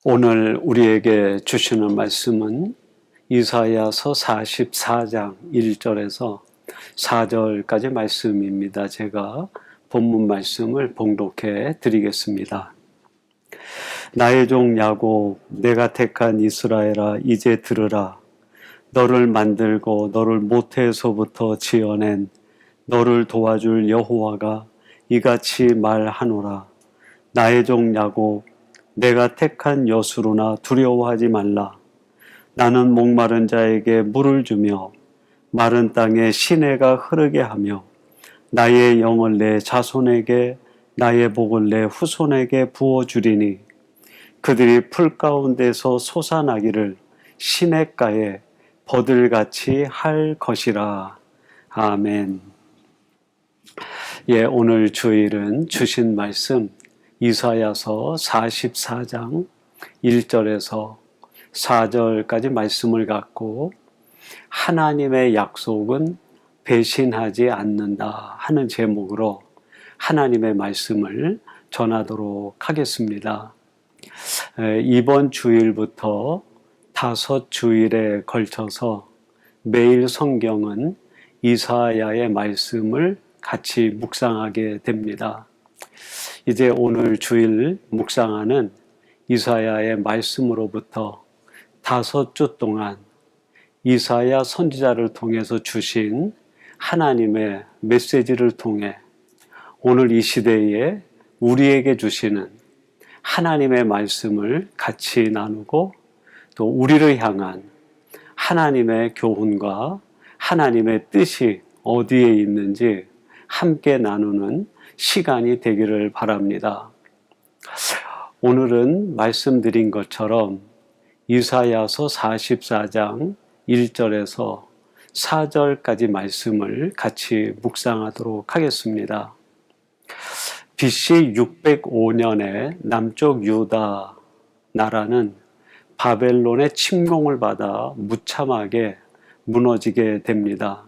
오늘 우리에게 주시는 말씀은 이사야서 44장 1절에서 4절까지 말씀입니다. 제가 본문 말씀을 봉독해 드리겠습니다. 나의 종 야곱, 내가 택한 이스라엘아, 이제 들으라. 너를 만들고 너를 모태에서부터 지어낸 너를 도와줄 여호와가 이같이 말하노라. 나의 종 야곱, 내가 택한 여수로나 두려워하지 말라. 나는 목마른 자에게 물을 주며 마른 땅에 시내가 흐르게 하며 나의 영을 내 자손에게 나의 복을 내 후손에게 부어주리니 그들이 풀 가운데서 솟아나기를 시냇가에 버들같이 할 것이라. 아멘. 오늘 주일은 주신 말씀 이사야서 44장 1절에서 4절까지 말씀을 갖고 하나님의 약속은 배신하지 않는다 하는 제목으로 하나님의 말씀을 전하도록 하겠습니다. 이번 주일부터 5주일에 걸쳐서 매일 성경은 이사야의 말씀을 같이 묵상하게 됩니다. 이제 오늘 주일 묵상하는 이사야의 말씀으로부터 5주 동안 이사야 선지자를 통해서 주신 하나님의 메시지를 통해 오늘 이 시대에 우리에게 주시는 하나님의 말씀을 같이 나누고 또 우리를 향한 하나님의 교훈과 하나님의 뜻이 어디에 있는지 함께 나누는 시간이 되기를 바랍니다. 오늘은 말씀드린 것처럼 이사야서 44장 1절에서 4절까지 말씀을 같이 묵상하도록 하겠습니다. BC 605년에 남쪽 유다 나라는 바벨론의 침공을 받아 무참하게 무너지게 됩니다.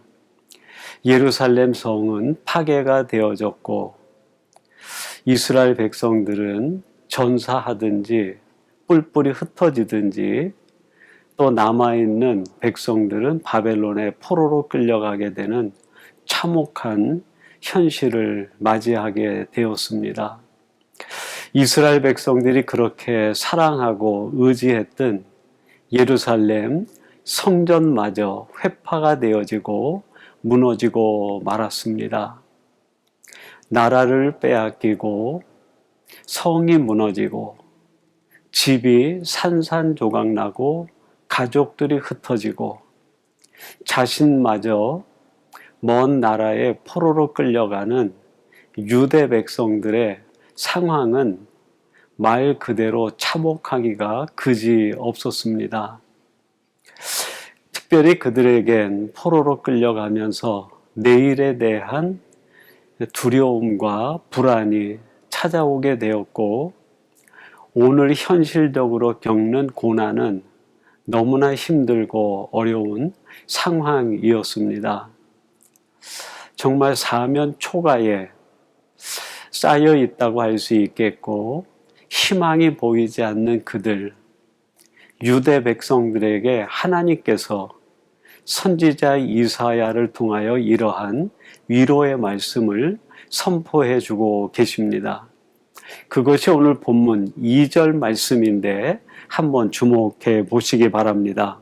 예루살렘 성은 파괴가 되어졌고 이스라엘 백성들은 전사하든지 뿔뿔이 흩어지든지 또 남아있는 백성들은 바벨론의 포로로 끌려가게 되는 참혹한 현실을 맞이하게 되었습니다. 이스라엘 백성들이 그렇게 사랑하고 의지했던 예루살렘 성전마저 회파가 되어지고 무너지고 말았습니다. 나라를 빼앗기고 성이 무너지고 집이 산산조각나고 가족들이 흩어지고 자신마저 먼 나라의 포로로 끌려가는 유대 백성들의 상황은 말 그대로 참혹하기가 그지 없었습니다. 특별히 그들에겐 포로로 끌려가면서 내일에 대한 두려움과 불안이 찾아오게 되었고 오늘 현실적으로 겪는 고난은 너무나 힘들고 어려운 상황이었습니다. 정말 사면 초가에 쌓여 있다고 할 수 있겠고 희망이 보이지 않는 그들, 유대 백성들에게 하나님께서 선지자 이사야를 통하여 이러한 위로의 말씀을 선포해 주고 계십니다. 그것이 오늘 본문 2절 말씀인데 한번 주목해 보시기 바랍니다.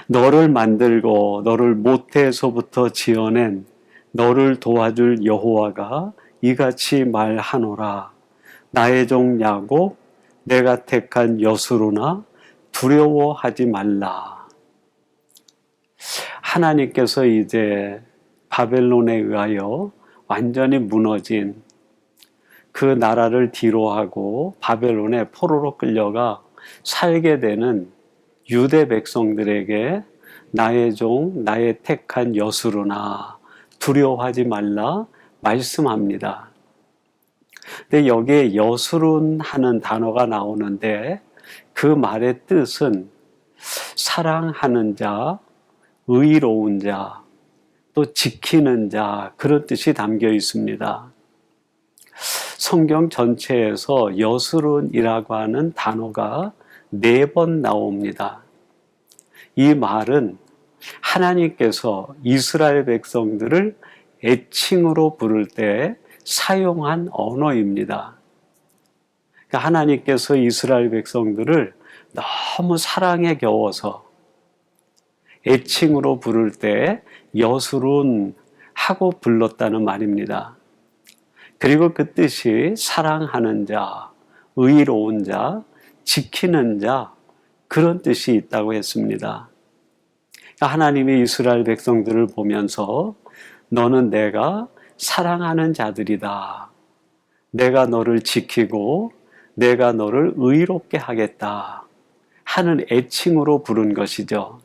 너를 만들고 너를 모태에서부터 지어낸 너를 도와줄 여호와가 이같이 말하노라. 나의 종 야곱, 내가 택한 여수로나 두려워하지 말라. 하나님께서 이제 바벨론에 의하여 완전히 무너진 그 나라를 뒤로하고 바벨론의 포로로 끌려가 살게 되는 유대 백성들에게 나의 종, 나의 택한 여수로나 두려워하지 말라 말씀합니다. 근데 여기에 여수론 하는 단어가 나오는데 그 말의 뜻은 사랑하는 자, 의로운 자, 또 지키는 자, 그런 뜻이 담겨 있습니다. 성경 전체에서 여스룬이라고 하는 단어가 4번 나옵니다. 이 말은 하나님께서 이스라엘 백성들을 애칭으로 부를 때 사용한 언어입니다. 그러니까 하나님께서 이스라엘 백성들을 너무 사랑에 겨워서 애칭으로 부를 때 여스룬 하고 불렀다는 말입니다. 그리고 그 뜻이 사랑하는 자, 의로운 자, 지키는 자, 그런 뜻이 있다고 했습니다. 하나님이 이스라엘 백성들을 보면서 너는 내가 사랑하는 자들이다. 내가 너를 지키고 내가 너를 의롭게 하겠다 하는 애칭으로 부른 것이죠.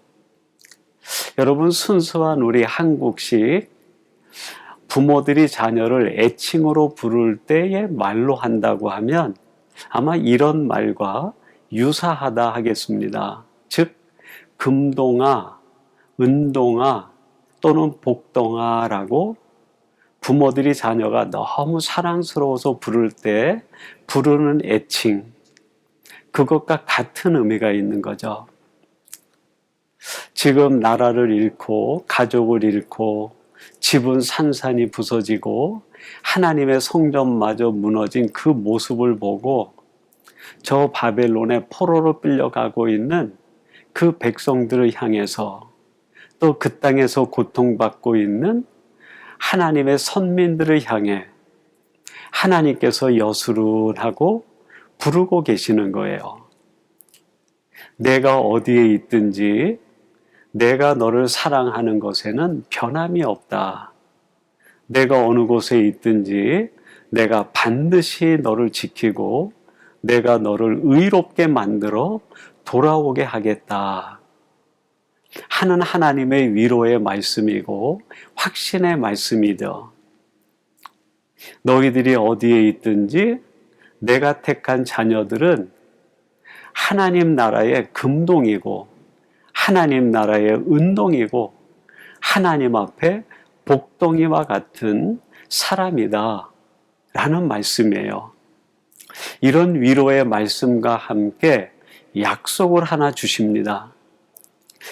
여러분, 순수한 우리 한국식 부모들이 자녀를 애칭으로 부를 때의 말로 한다고 하면 아마 이런 말과 유사하다 하겠습니다. 즉, 금동아, 은동아 또는 복동아라고 부모들이 자녀가 너무 사랑스러워서 부를 때 부르는 애칭, 그것과 같은 의미가 있는 거죠. 지금 나라를 잃고 가족을 잃고 집은 산산이 부서지고 하나님의 성전마저 무너진 그 모습을 보고 저 바벨론의 포로로 끌려가고 있는 그 백성들을 향해서 또 그 땅에서 고통받고 있는 하나님의 선민들을 향해 하나님께서 여스룬하고 부르고 계시는 거예요. 내가 어디에 있든지 내가 너를 사랑하는 것에는 변함이 없다. 내가 어느 곳에 있든지 내가 반드시 너를 지키고 내가 너를 의롭게 만들어 돌아오게 하겠다 하는 하나님의 위로의 말씀이고 확신의 말씀이죠. 너희들이 어디에 있든지 내가 택한 자녀들은 하나님 나라의 금동이고 하나님 나라의 은동이고 하나님 앞에 복동이와 같은 사람이다 라는 말씀이에요. 이런 위로의 말씀과 함께 약속을 하나 주십니다.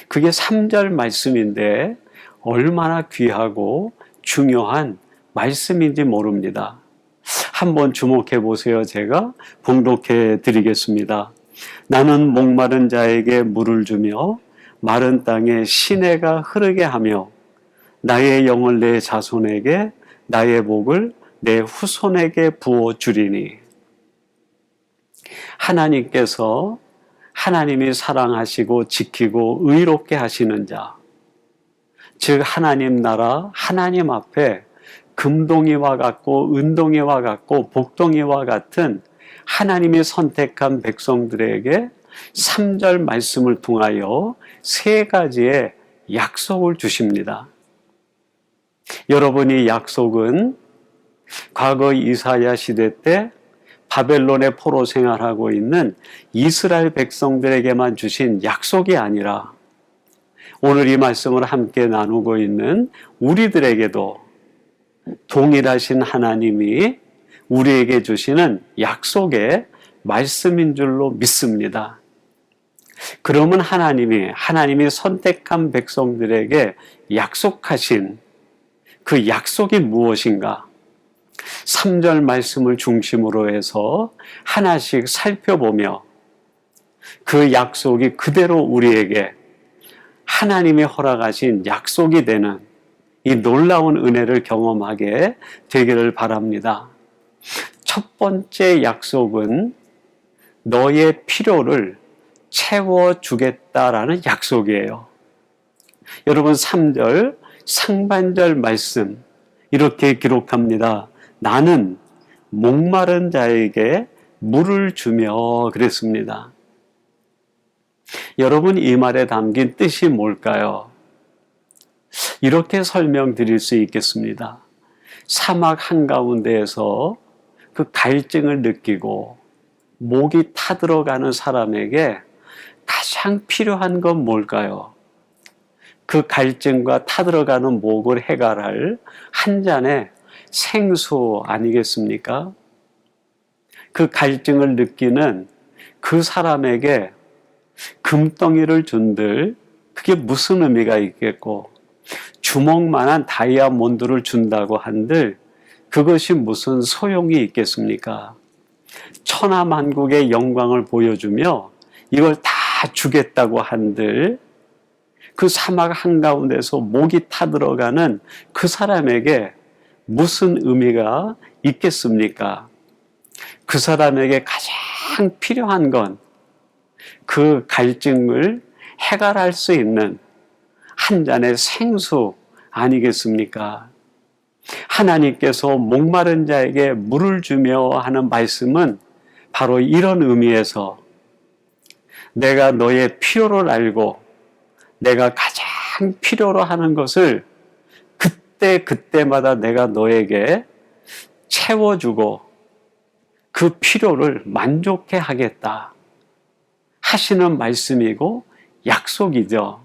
그게 3절 말씀인데 얼마나 귀하고 중요한 말씀인지 모릅니다. 한번 주목해 보세요. 제가 봉독해 드리겠습니다. 나는 목마른 자에게 물을 주며 마른 땅에 시내가 흐르게 하며 나의 영을 내 자손에게 나의 복을 내 후손에게 부어 주리니. 하나님께서 하나님이 사랑하시고 지키고 의롭게 하시는 자, 즉 하나님 나라 하나님 앞에 금동이와 같고 은동이와 같고 복동이와 같은 하나님이 선택한 백성들에게 3절 말씀을 통하여 3가지의 약속을 주십니다. 여러분, 이 약속은 과거 이사야 시대 때 바벨론의 포로 생활하고 있는 이스라엘 백성들에게만 주신 약속이 아니라 오늘 이 말씀을 함께 나누고 있는 우리들에게도 동일하신 하나님이 우리에게 주시는 약속의 말씀인 줄로 믿습니다. 그러면 하나님이 선택한 백성들에게 약속하신 그 약속이 무엇인가? 3절 말씀을 중심으로 해서 하나씩 살펴보며 그 약속이 그대로 우리에게 하나님이 허락하신 약속이 되는 이 놀라운 은혜를 경험하게 되기를 바랍니다. 첫 번째 약속은 너의 필요를 채워주겠다라는 약속이에요. 여러분, 3절 상반절 말씀 이렇게 기록합니다. 나는 목마른 자에게 물을 주며 그랬습니다. 여러분, 이 말에 담긴 뜻이 뭘까요? 이렇게 설명드릴 수 있겠습니다. 사막 한가운데에서 그 갈증을 느끼고 목이 타들어가는 사람에게 가장 필요한 건 뭘까요? 그 갈증과 타들어가는 목을 해결할 한 잔의 생수 아니겠습니까? 그 갈증을 느끼는 그 사람에게 금덩이를 준들 그게 무슨 의미가 있겠고, 주먹만한 다이아몬드를 준다고 한들 그것이 무슨 소용이 있겠습니까? 천하만국의 영광을 보여주며 이걸 다 주겠다고 한들 그 사막 한가운데서 목이 타들어가는 그 사람에게 무슨 의미가 있겠습니까? 그 사람에게 가장 필요한 건 그 갈증을 해결할 수 있는 한 잔의 생수 아니겠습니까? 하나님께서 목마른 자에게 물을 주며 하는 말씀은 바로 이런 의미에서 내가 너의 필요를 알고 내가 가장 필요로 하는 것을 그때마다 내가 너에게 채워주고 그 필요를 만족해 하겠다 하시는 말씀이고 약속이죠.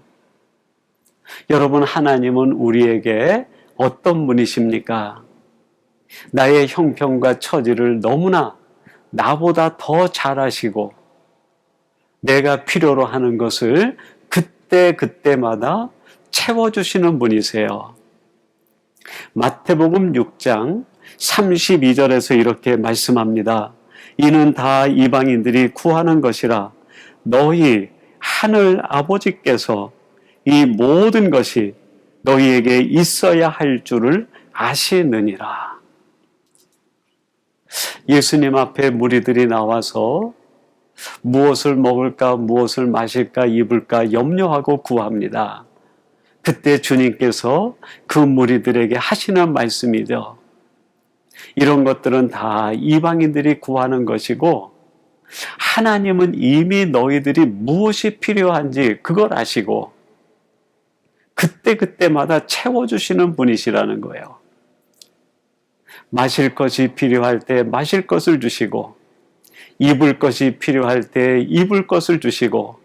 여러분, 하나님은 우리에게 어떤 분이십니까? 나의 형편과 처지를 너무나 나보다 더 잘 아시고 내가 필요로 하는 것을 그때마다 채워주시는 분이세요. 마태복음 6장 32절에서 이렇게 말씀합니다. 이는 다 이방인들이 구하는 것이라 너희 하늘 아버지께서 이 모든 것이 너희에게 있어야 할 줄을 아시느니라. 예수님 앞에 무리들이 나와서 무엇을 먹을까, 무엇을 마실까, 입을까 염려하고 구합니다. 그때 주님께서 그 무리들에게 하시는 말씀이죠. 이런 것들은 다 이방인들이 구하는 것이고 하나님은 이미 너희들이 무엇이 필요한지 그걸 아시고 그때마다 채워주시는 분이시라는 거예요. 마실 것이 필요할 때 마실 것을 주시고 입을 것이 필요할 때 입을 것을 주시고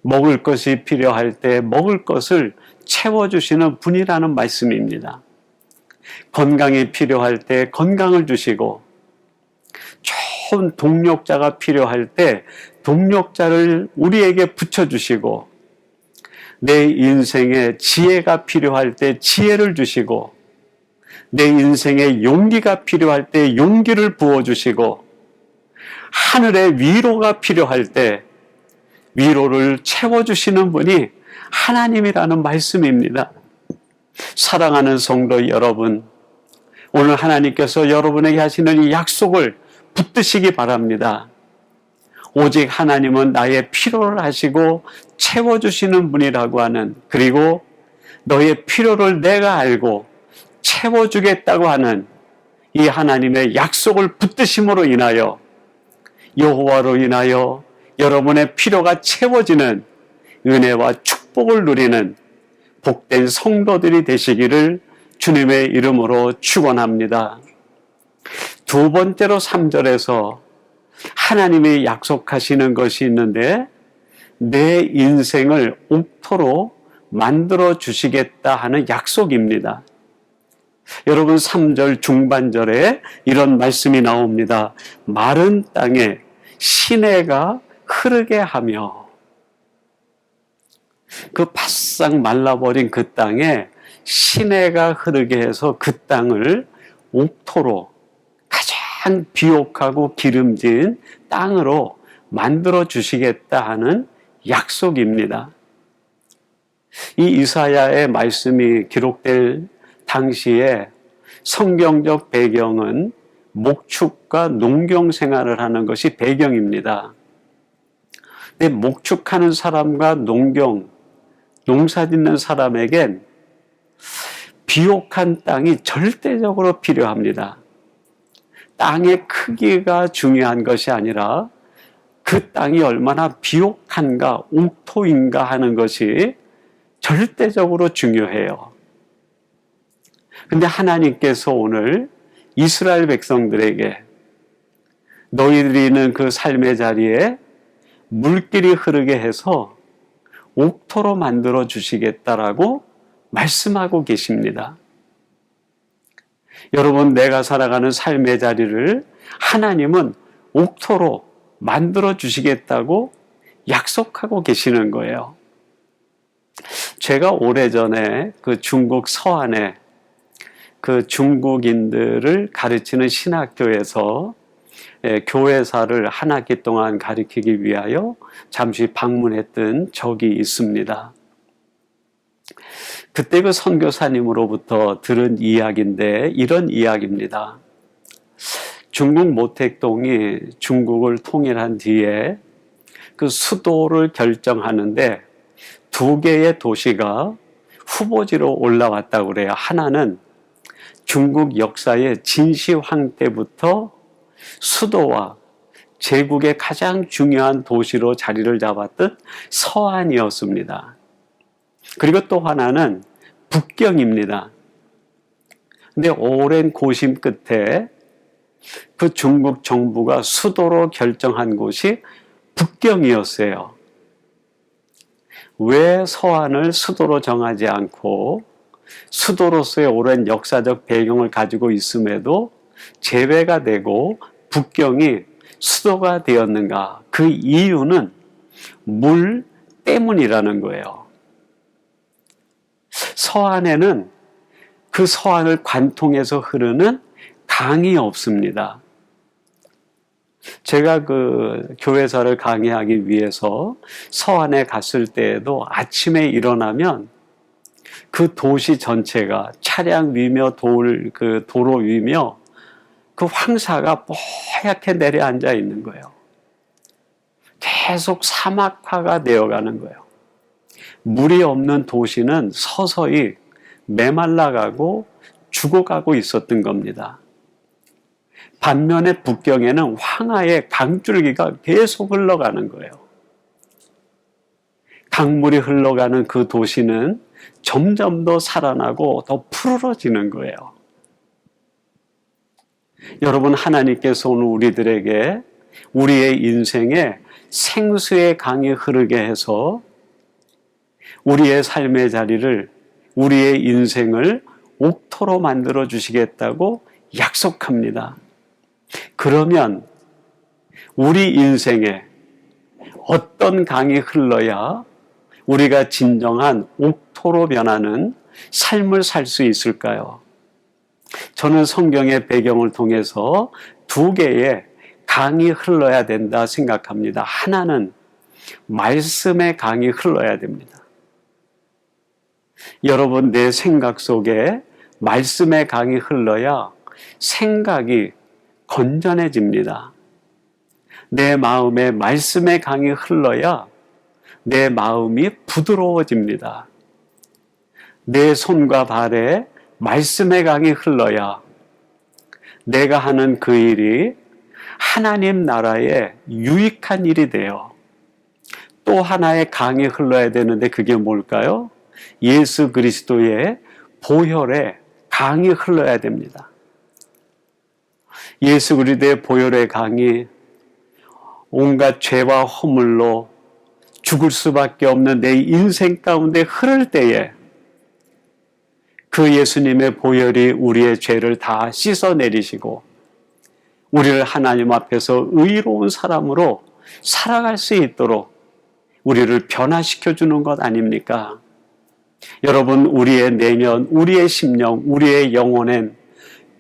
먹을 것이 필요할 때 먹을 것을 채워주시는 분이라는 말씀입니다. 건강이 필요할 때 건강을 주시고 좋은 동력자가 필요할 때 동력자를 우리에게 붙여주시고 내 인생에 지혜가 필요할 때 지혜를 주시고 내 인생에 용기가 필요할 때 용기를 부어주시고 하늘의 위로가 필요할 때 위로를 채워주시는 분이 하나님이라는 말씀입니다. 사랑하는 성도 여러분, 오늘 하나님께서 여러분에게 하시는 이 약속을 붙드시기 바랍니다. 오직 하나님은 나의 필요를 하시고 채워주시는 분이라고 하는, 그리고 너의 필요를 내가 알고 채워주겠다고 하는 이 하나님의 약속을 붙드심으로 인하여 여호와로 인하여 여러분의 필요가 채워지는 은혜와 축복을 누리는 복된 성도들이 되시기를 주님의 이름으로 축원합니다. 두 번째로 3절에서 하나님이 약속하시는 것이 있는데 내 인생을 옥토로 만들어 주시겠다 하는 약속입니다. 여러분 3절 중반절에 이런 말씀이 나옵니다. 마른 땅에 시내가 흐르게 하며, 그 바싹 말라버린 그 땅에 시내가 흐르게 해서 그 땅을 옥토로 가장 비옥하고 기름진 땅으로 만들어 주시겠다 하는 약속입니다. 이 이사야의 말씀이 기록될 당시에 성경적 배경은 목축과 농경 생활을 하는 것이 배경입니다. 근데 목축하는 사람과 농사 짓는 사람에겐 비옥한 땅이 절대적으로 필요합니다. 땅의 크기가 중요한 것이 아니라 그 땅이 얼마나 비옥한가, 옥토인가 하는 것이 절대적으로 중요해요. 근데 하나님께서 오늘 이스라엘 백성들에게 너희들이 있는 그 삶의 자리에 물길이 흐르게 해서 옥토로 만들어 주시겠다라고 말씀하고 계십니다. 여러분, 내가 살아가는 삶의 자리를 하나님은 옥토로 만들어 주시겠다고 약속하고 계시는 거예요. 제가 오래전에 그 중국 서안에 그 중국인들을 가르치는 신학교에서 교회사를 한 학기 동안 가르치기 위하여 잠시 방문했던 적이 있습니다. 그때 그 선교사님으로부터 들은 이야기인데 이런 이야기입니다. 중국 모택동이 중국을 통일한 뒤에 그 수도를 결정하는데 두 개의 도시가 후보지로 올라왔다고 그래요. 하나는 중국 역사의 진시황 때부터 수도와 제국의 가장 중요한 도시로 자리를 잡았던 서안이었습니다. 그리고 또 하나는 북경입니다. 근데 오랜 고심 끝에 그 중국 정부가 수도로 결정한 곳이 북경이었어요. 왜 서안을 수도로 정하지 않고 수도로서의 오랜 역사적 배경을 가지고 있음에도 제외가 되고 북경이 수도가 되었는가? 그 이유는 물 때문이라는 거예요. 서안에는 그 서안을 관통해서 흐르는 강이 없습니다. 제가 그 교회사를 강의하기 위해서 서안에 갔을 때에도 아침에 일어나면 그 도시 전체가 차량 위며 도로 위며 그 황사가 뽀얗게 내려앉아 있는 거예요. 계속 사막화가 되어가는 거예요. 물이 없는 도시는 서서히 메말라가고 죽어가고 있었던 겁니다. 반면에 북경에는 황하의 강줄기가 계속 흘러가는 거예요. 강물이 흘러가는 그 도시는 점점 더 살아나고 더 푸르러지는 거예요. 여러분, 하나님께서 오늘 우리들에게 우리의 인생에 생수의 강이 흐르게 해서 우리의 삶의 자리를, 우리의 인생을 옥토로 만들어 주시겠다고 약속합니다. 그러면 우리 인생에 어떤 강이 흘러야 우리가 진정한 옥토로 변하는 삶을 살 수 있을까요? 저는 성경의 배경을 통해서 두 개의 강이 흘러야 된다 생각합니다. 하나는 말씀의 강이 흘러야 됩니다. 여러분, 내 생각 속에 말씀의 강이 흘러야 생각이 건전해집니다. 내 마음에 말씀의 강이 흘러야 내 마음이 부드러워집니다. 내 손과 발에 말씀의 강이 흘러야 내가 하는 그 일이 하나님 나라에 유익한 일이 돼요. 또 하나의 강이 흘러야 되는데 그게 뭘까요? 예수 그리스도의 보혈의 강이 흘러야 됩니다. 예수 그리스도의 보혈의 강이 온갖 죄와 허물로 죽을 수밖에 없는 내 인생 가운데 흐를 때에 그 예수님의 보혈이 우리의 죄를 다 씻어내리시고 우리를 하나님 앞에서 의로운 사람으로 살아갈 수 있도록 우리를 변화시켜 주는 것 아닙니까? 여러분, 우리의 내면, 우리의 심령, 우리의 영혼엔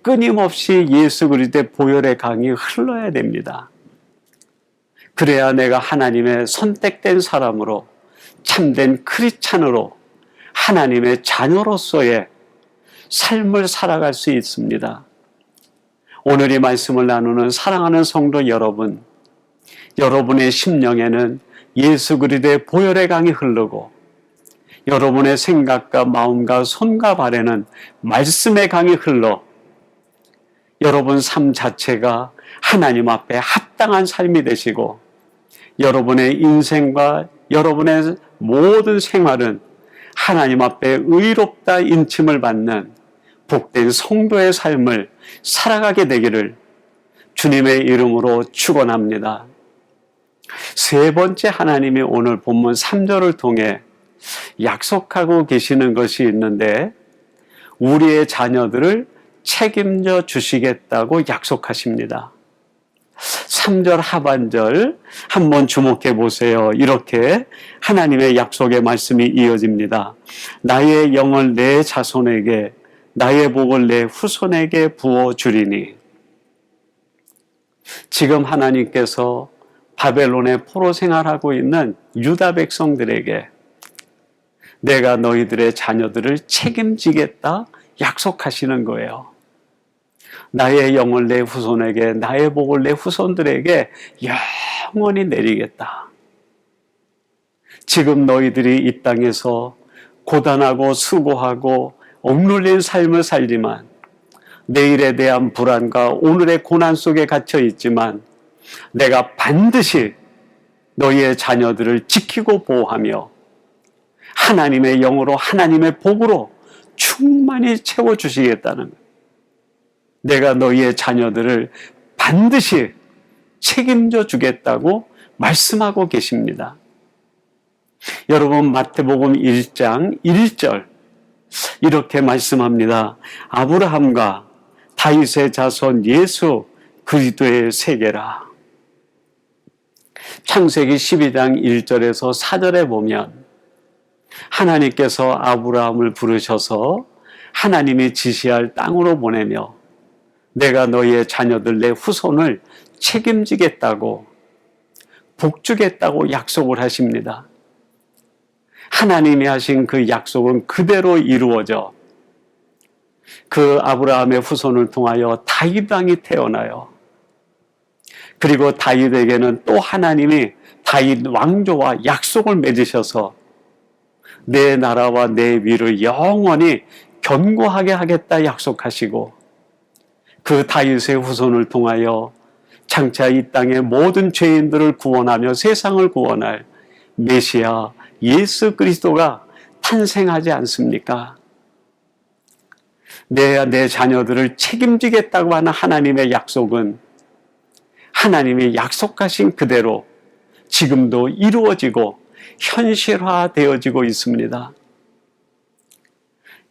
끊임없이 예수 그리스도의 보혈의 강이 흘러야 됩니다. 그래야 내가 하나님의 선택된 사람으로, 참된 크리스찬으로, 하나님의 자녀로서의 삶을 살아갈 수 있습니다. 오늘 이 말씀을 나누는 사랑하는 성도 여러분, 여러분의 심령에는 예수 그리스도의 보혈의 강이 흐르고 여러분의 생각과 마음과 손과 발에는 말씀의 강이 흘러 여러분 삶 자체가 하나님 앞에 합당한 삶이 되시고 여러분의 인생과 여러분의 모든 생활은 하나님 앞에 의롭다 인침을 받는 복된 성도의 삶을 살아가게 되기를 주님의 이름으로 축원합니다. 세 번째, 하나님이 오늘 본문 3절을 통해 약속하고 계시는 것이 있는데 우리의 자녀들을 책임져 주시겠다고 약속하십니다. 3절 하반절 한번 주목해 보세요. 이렇게 하나님의 약속의 말씀이 이어집니다. 나의 영을 내 자손에게, 나의 복을 내 후손에게 부어주리니. 지금 하나님께서 바벨론에 포로 생활하고 있는 유다 백성들에게 내가 너희들의 자녀들을 책임지겠다 약속하시는 거예요. 나의 영을 내 후손에게, 나의 복을 내 후손들에게 영원히 내리겠다. 지금 너희들이 이 땅에서 고단하고 수고하고 억눌린 삶을 살지만 내일에 대한 불안과 오늘의 고난 속에 갇혀 있지만 내가 반드시 너희의 자녀들을 지키고 보호하며 하나님의 영으로, 하나님의 복으로 충만히 채워주시겠다는 거예요. 내가 너희의 자녀들을 반드시 책임져 주겠다고 말씀하고 계십니다. 여러분, 마태복음 1장 1절 이렇게 말씀합니다. 아브라함과 다윗의 자손 예수 그리스도의 세계라. 창세기 12장 1절에서 4절에 보면 하나님께서 아브라함을 부르셔서 하나님이 지시할 땅으로 보내며 내가 너희의 자녀들 내 후손을 책임지겠다고 복주겠다고 약속을 하십니다. 하나님이 하신 그 약속은 그대로 이루어져 그 아브라함의 후손을 통하여 다윗 왕이 태어나요. 그리고 다윗에게는 또 하나님이 다윗 왕조와 약속을 맺으셔서 내 나라와 내 위를 영원히 견고하게 하겠다 약속하시고 그 다윗의 후손을 통하여 장차 이 땅의 모든 죄인들을 구원하며 세상을 구원할 메시아 예수 그리스도가 탄생하지 않습니까? 내 자녀들을 책임지겠다고 하는 하나님의 약속은 하나님이 약속하신 그대로 지금도 이루어지고 현실화되어지고 있습니다.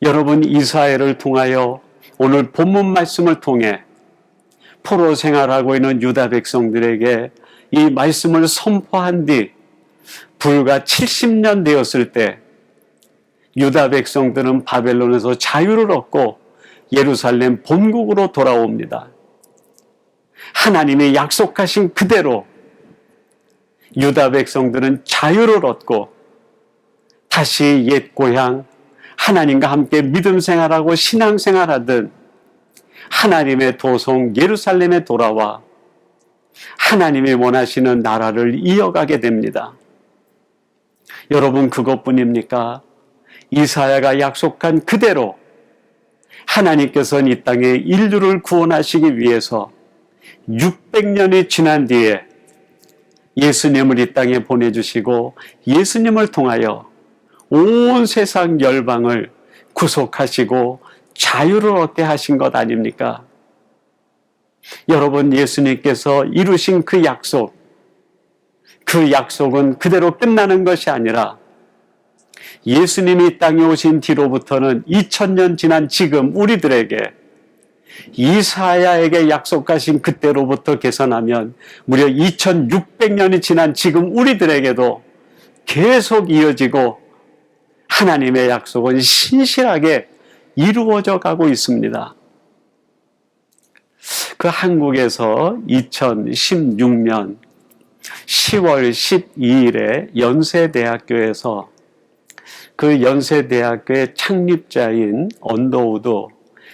여러분, 이스라엘을 통하여 오늘 본문 말씀을 통해 포로 생활하고 있는 유다 백성들에게 이 말씀을 선포한 뒤 불과 70년 되었을 때 유다 백성들은 바벨론에서 자유를 얻고 예루살렘 본국으로 돌아옵니다. 하나님이 약속하신 그대로 유다 백성들은 자유를 얻고 다시 옛 고향 하나님과 함께 믿음 생활하고 신앙 생활하던 하나님의 도성 예루살렘에 돌아와 하나님이 원하시는 나라를 이어가게 됩니다. 여러분, 그것뿐입니까? 이사야가 약속한 그대로 하나님께서는 이 땅에 인류를 구원하시기 위해서 600년이 지난 뒤에 예수님을 이 땅에 보내주시고 예수님을 통하여 온 세상 열방을 구속하시고 자유를 얻게 하신 것 아닙니까? 여러분, 예수님께서 이루신 그 약속은 그대로 끝나는 것이 아니라 예수님이 이 땅에 오신 뒤로부터는 2000년 지난 지금 우리들에게 이사야에게 약속하신 그때로부터 계산하면 무려 2600년이 지난 지금 우리들에게도 계속 이어지고 하나님의 약속은 신실하게 이루어져 가고 있습니다. 그 한국에서 2016년 10월 12일에 연세대학교에서 그 연세대학교의 창립자인 언더우드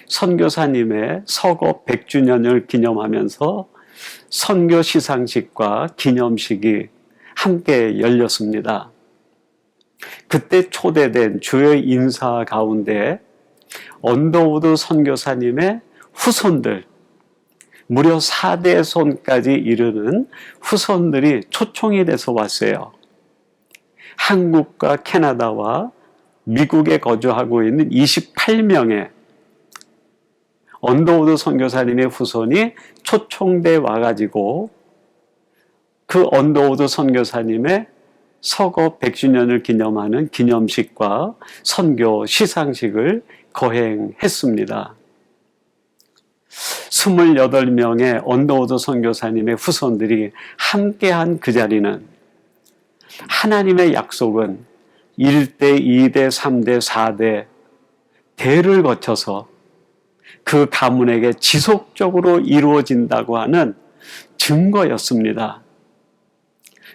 선교사님의 서거 100주년을 기념하면서 선교 시상식과 기념식이 함께 열렸습니다. 그때 초대된 주요 인사 가운데 언더우드 선교사님의 후손들, 무려 4대손까지 이르는 후손들이 초청이 돼서 왔어요. 한국과 캐나다와 미국에 거주하고 있는 28명의 언더우드 선교사님의 후손이 초청돼 와가지고 그 언더우드 선교사님의 서거 100주년을 기념하는 기념식과 선교 시상식을 거행했습니다. 28명의 언더우드 선교사님의 후손들이 함께한 그 자리는 하나님의 약속은 1대, 2대, 3대, 4대 대를 거쳐서 그 가문에게 지속적으로 이루어진다고 하는 증거였습니다.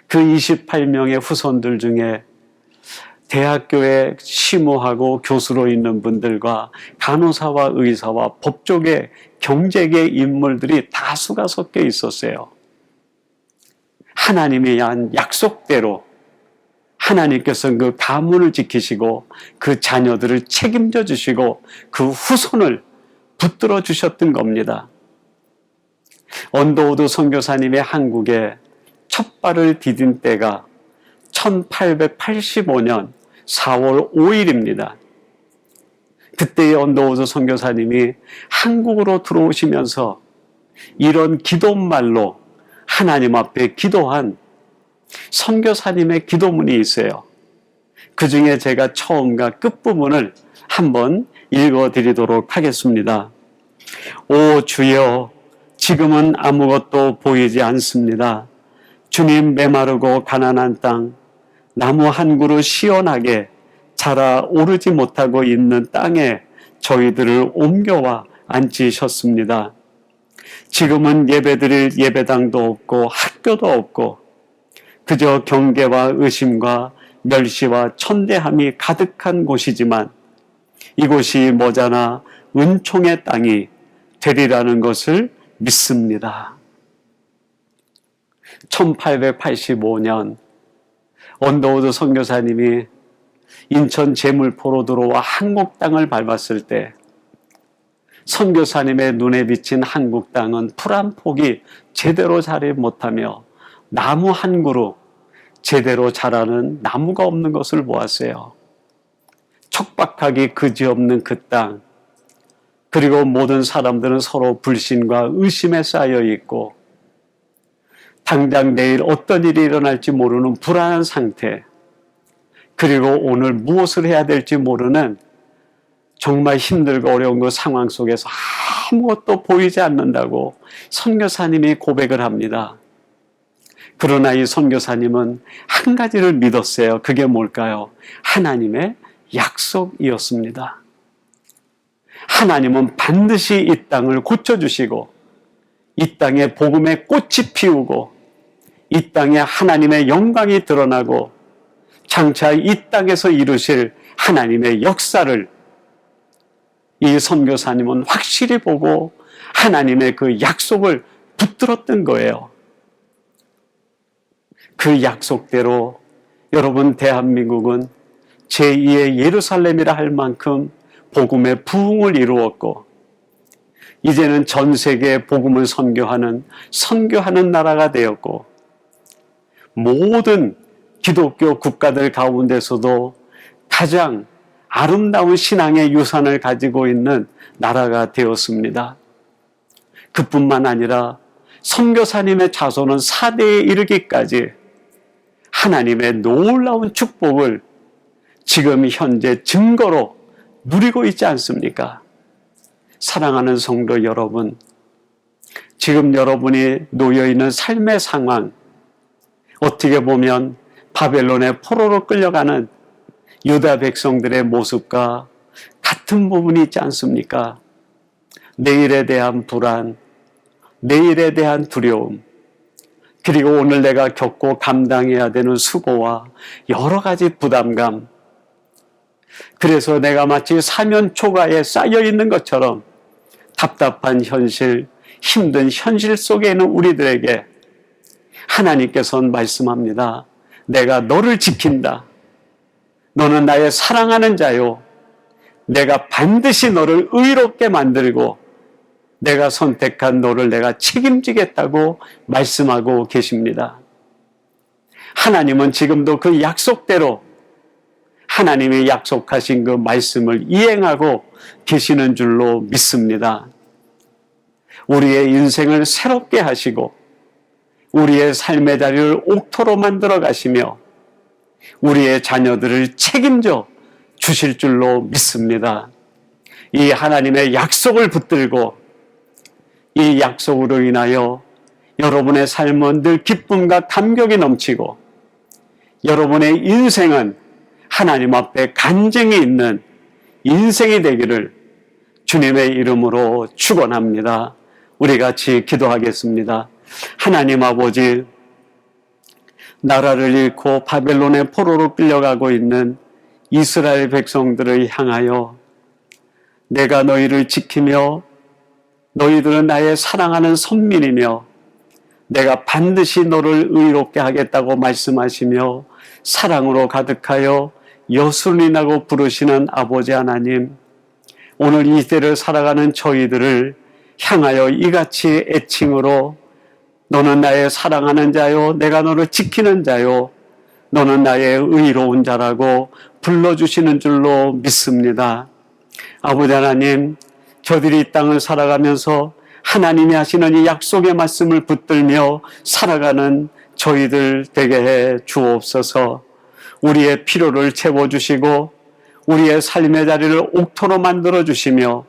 그 28명의 후손들 중에 대학교에 심우하고 교수로 있는 분들과 간호사와 의사와 법조계, 경제계 인물들이 다수가 섞여 있었어요. 하나님이 한 약속대로 하나님께서는 그 가문을 지키시고 그 자녀들을 책임져 주시고 그 후손을 붙들어 주셨던 겁니다. 언더우드 선교사님의 한국에 첫 발을 디딘 때가 1885년 4월 5일입니다. 그때의 언더우드 선교사님이 한국으로 들어오시면서 이런 기도말로 하나님 앞에 기도한 선교사님의 기도문이 있어요. 그 중에 제가 처음과 끝부분을 한번 읽어드리도록 하겠습니다. 오 주여, 지금은 아무것도 보이지 않습니다. 주님, 메마르고 가난한 땅, 나무 한 그루 시원하게 자라 오르지 못하고 있는 땅에 저희들을 옮겨와 앉히셨습니다. 지금은 예배드릴 예배당도 없고 학교도 없고 그저 경계와 의심과 멸시와 천대함이 가득한 곳이지만 이곳이 머지않아 은총의 땅이 되리라는 것을 믿습니다. 1885년 언더우드 선교사님이 인천 제물포로 들어와 한국 땅을 밟았을 때 선교사님의 눈에 비친 한국 땅은 풀 한 폭이 제대로 자리 못하며 나무 한 그루 제대로 자라는 나무가 없는 것을 보았어요. 척박하기 그지없는 그 땅, 그리고 모든 사람들은 서로 불신과 의심에 쌓여 있고 당장 내일 어떤 일이 일어날지 모르는 불안한 상태, 그리고 오늘 무엇을 해야 될지 모르는 정말 힘들고 어려운 그 상황 속에서 아무것도 보이지 않는다고 선교사님이 고백을 합니다. 그러나 이 선교사님은 한 가지를 믿었어요. 그게 뭘까요? 하나님의 약속이었습니다. 하나님은 반드시 이 땅을 고쳐주시고 이 땅에 복음의 꽃이 피우고 이 땅에 하나님의 영광이 드러나고 장차 이 땅에서 이루실 하나님의 역사를 이 선교사님은 확실히 보고 하나님의 그 약속을 붙들었던 거예요. 그 약속대로 여러분, 대한민국은 제2의 예루살렘이라 할 만큼 복음의 부흥을 이루었고 이제는 전 세계에 복음을 선교하는 나라가 되었고 모든 기독교 국가들 가운데서도 가장 아름다운 신앙의 유산을 가지고 있는 나라가 되었습니다. 그뿐만 아니라 선교사님의 자손은 4대에 이르기까지 하나님의 놀라운 축복을 지금 현재 증거로 누리고 있지 않습니까? 사랑하는 성도 여러분, 지금 여러분이 놓여있는 삶의 상황, 어떻게 보면 바벨론의 포로로 끌려가는 유다 백성들의 모습과 같은 부분이 있지 않습니까? 내일에 대한 불안, 내일에 대한 두려움, 그리고 오늘 내가 겪고 감당해야 되는 수고와 여러 가지 부담감, 그래서 내가 마치 사면 초가에 쌓여 있는 것처럼 답답한 현실, 힘든 현실 속에 있는 우리들에게 하나님께서는 말씀합니다. 내가 너를 지킨다. 너는 나의 사랑하는 자요. 내가 반드시 너를 의롭게 만들고 내가 선택한 너를 내가 책임지겠다고 말씀하고 계십니다. 하나님은 지금도 그 약속대로 하나님이 약속하신 그 말씀을 이행하고 계시는 줄로 믿습니다. 우리의 인생을 새롭게 하시고 우리의 삶의 자리를 옥토로 만들어 가시며 우리의 자녀들을 책임져 주실 줄로 믿습니다. 이 하나님의 약속을 붙들고 이 약속으로 인하여 여러분의 삶은 늘 기쁨과 감격이 넘치고 여러분의 인생은 하나님 앞에 간증이 있는 인생이 되기를 주님의 이름으로 축원합니다. 우리 같이 기도하겠습니다. 하나님 아버지, 나라를 잃고 바벨론의 포로로 끌려가고 있는 이스라엘 백성들을 향하여 내가 너희를 지키며 너희들은 나의 사랑하는 선민이며 내가 반드시 너를 의롭게 하겠다고 말씀하시며 사랑으로 가득하여 여순이라고 부르시는 아버지 하나님, 오늘 이 때를 살아가는 저희들을 향하여 이같이 애칭으로 너는 나의 사랑하는 자요, 내가 너를 지키는 자요, 너는 나의 의로운 자라고 불러주시는 줄로 믿습니다. 아버지 하나님, 저들이 이 땅을 살아가면서 하나님이 하시는 이 약속의 말씀을 붙들며 살아가는 저희들 되게 해 주옵소서. 우리의 필요를 채워주시고 우리의 삶의 자리를 옥토로 만들어주시며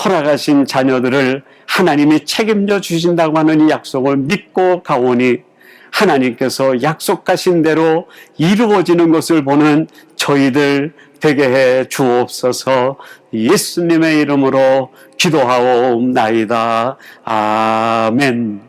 허락하신 자녀들을 하나님이 책임져 주신다고 하는 이 약속을 믿고 가오니 하나님께서 약속하신 대로 이루어지는 것을 보는 저희들 되게 해 주옵소서. 예수님의 이름으로 기도하옵나이다. 아멘.